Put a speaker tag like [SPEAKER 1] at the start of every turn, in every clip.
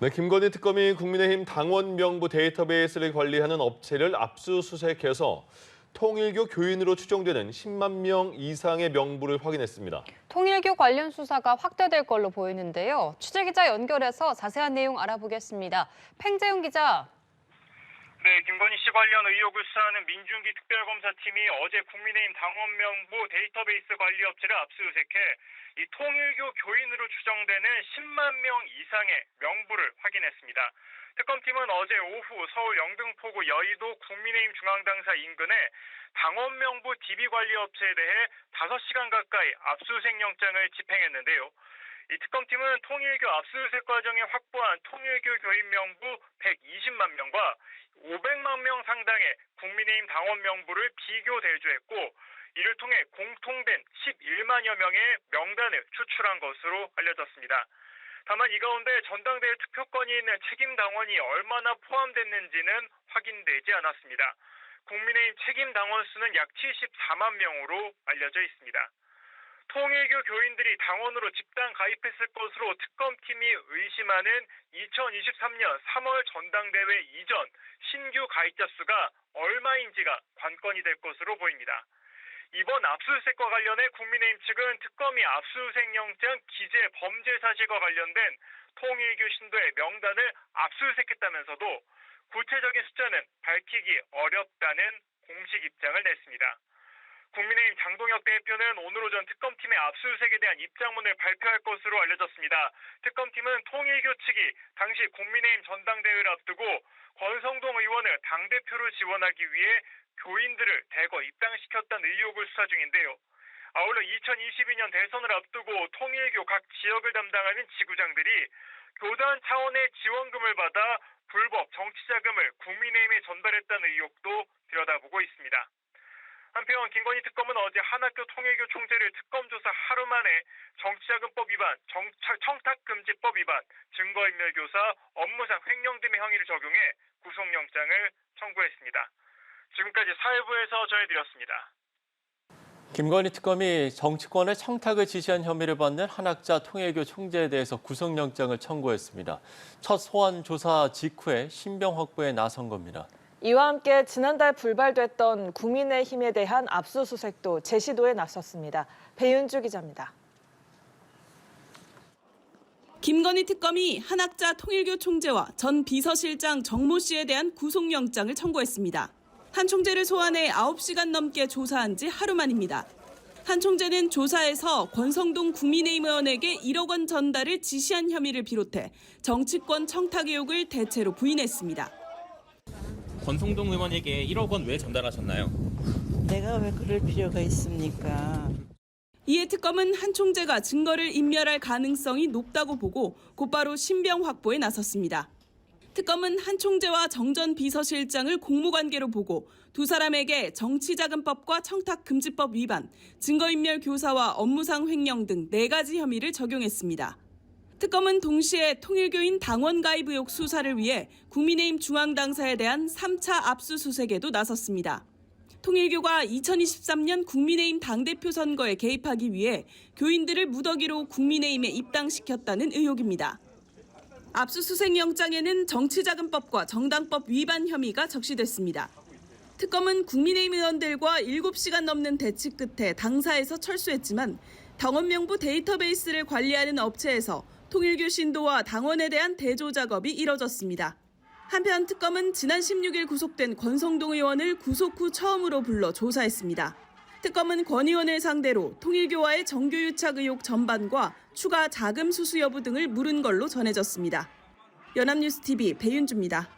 [SPEAKER 1] 네, 김건희 특검이 국민의힘 당원 명부 데이터베이스를 관리하는 업체를 압수수색해서 통일교 교인으로 추정되는 10만 명 이상의 명부를 확인했습니다.
[SPEAKER 2] 통일교 관련 수사가 확대될 걸로 보이는데요. 취재기자 연결해서 자세한 내용 알아보겠습니다. 팽재용 기자.
[SPEAKER 3] 네, 김건희 씨 관련 의혹을 수사하는 민중기 특별검사팀이 어제 국민의힘 당원 명부 데이터베이스 관리 업체를 압수수색해 이 통일교 교인으로 추정되는 10만 명 이상의 명부를 확인했습니다. 특검팀은 어제 오후 서울 영등포구 여의도 국민의힘 중앙당사 인근에 당원 명부 DB 관리 업체에 대해 5시간 가까이 압수수색 영장을 집행했는데요. 이 특검팀은 통일교 압수수색 과정에 확보한 통일교 교인 명부 120만 명과 500만 명 상당의 국민의힘 당원 명부를 비교 대조했고 이를 통해 공통된 11만여 명의 명단을 추출한 것으로 알려졌습니다. 다만 이 가운데 전당대회 투표권이 있는 책임 당원이 얼마나 포함됐는지는 확인되지 않았습니다. 국민의힘 책임 당원 수는 약 74만 명으로 알려져 있습니다. 통일교 교인들이 당원으로 집단 가입했을 것으로 특검팀이 의심하는 2023년 3월 전당대회 이전 신규 가입자 수가 얼마인지가 관건이 될 것으로 보입니다. 이번 압수수색과 관련해 국민의힘 측은 특검이 압수수색 영장 기재 범죄 사실과 관련된 통일교 신도의 명단을 압수수색했다면서도 구체적인 숫자는 밝히기 어렵다는 공식 입장을 냈습니다. 국민의힘 장동혁 대표는 오늘 오전 특검팀의 압수수색에 대한 입장문을 발표할 것으로 알려졌습니다. 특검팀은 통일교 측이 당시 국민의힘 전당대회를 앞두고 권성동 의원을 당대표로 지원하기 위해 교인들을 대거 입당시켰다는 의혹을 수사 중인데요. 아울러 2022년 대선을 앞두고 통일교 각 지역을 담당하는 지구장들이 교단 차원의 지원금을 받아 불법 정치자금을 국민의힘에 전달했다는 의혹도 들여다보고 있습니다. 한편 김건희 특검은 어제 한학교 통일교 총재를 특검 조사 하루 만에 정치자금법 위반, 청탁금지법 위반, 증거인멸교사, 업무상 횡령 등의 혐의를 적용해 구속영장을 청구했습니다. 지금까지 사회부에서 전해드렸습니다.
[SPEAKER 4] 김건희 특검이 정치권의 청탁을 지시한 혐의를 받는 한학자 통일교 총재에 대해서 구속영장을 청구했습니다. 첫 소환 조사 직후에 신병 확보에 나선 겁니다.
[SPEAKER 5] 이와 함께 지난달 불발됐던 국민의힘에 대한 압수수색도 재시도에 나섰습니다. 배윤주 기자입니다.
[SPEAKER 6] 김건희 특검이 한학자 통일교 총재와 전 비서실장 정모 씨에 대한 구속영장을 청구했습니다. 한 총재를 소환해 9시간 넘게 조사한 지 하루 만입니다. 한 총재는 조사에서 권성동 국민의힘 의원에게 1억 원 전달을 지시한 혐의를 비롯해 정치권 청탁 의혹을 대체로 부인했습니다.
[SPEAKER 7] 권성동 의원에게 1억 원 왜 전달하셨나요?
[SPEAKER 8] 내가 왜 그럴 필요가 있습니까?
[SPEAKER 6] 이에 특검은 한 총재가 증거를 인멸할 가능성이 높다고 보고 곧바로 신병 확보에 나섰습니다. 특검은 한 총재와 정전 비서실장을 공모관계로 보고 두 사람에게 정치자금법과 청탁금지법 위반, 증거인멸 교사와 업무상 횡령 등 4가지 혐의를 적용했습니다. 특검은 동시에 통일교인 당원 가입 의혹 수사를 위해 국민의힘 중앙당사에 대한 3차 압수수색에도 나섰습니다. 통일교가 2023년 국민의힘 당대표 선거에 개입하기 위해 교인들을 무더기로 국민의힘에 입당시켰다는 의혹입니다. 압수수색 영장에는 정치자금법과 정당법 위반 혐의가 적시됐습니다. 특검은 국민의힘 의원들과 7시간 넘는 대치 끝에 당사에서 철수했지만 당원 명부 데이터베이스를 관리하는 업체에서 통일교 신도와 당원에 대한 대조 작업이 이뤄졌습니다. 한편 특검은 지난 16일 구속된 권성동 의원을 구속 후 처음으로 불러 조사했습니다. 특검은 권 의원을 상대로 통일교와의 정교유착 의혹 전반과 추가 자금 수수 여부 등을 물은 걸로 전해졌습니다. 연합뉴스TV 배윤주입니다.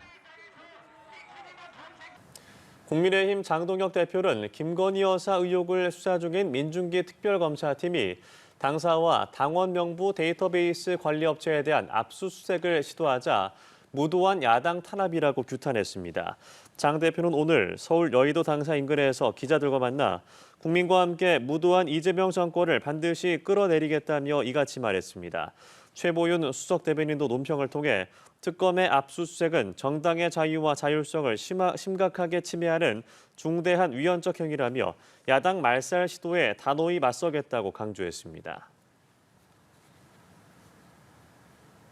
[SPEAKER 4] 국민의힘 장동혁 대표는 김건희 여사 의혹을 수사 중인 민중기 특별검사팀이 당사와 당원 명부 데이터베이스 관리업체에 대한 압수수색을 시도하자 무도한 야당 탄압이라고 규탄했습니다. 장 대표는 오늘 서울 여의도 당사 인근에서 기자들과 만나 국민과 함께 무도한 이재명 정권을 반드시 끌어내리겠다며 이같이 말했습니다. 최보윤 수석 대변인도 논평을 통해 특검의 압수수색은 정당의 자유와 자율성을 심각하게 침해하는 중대한 위헌적 행위라며 야당 말살 시도에 단호히 맞서겠다고 강조했습니다.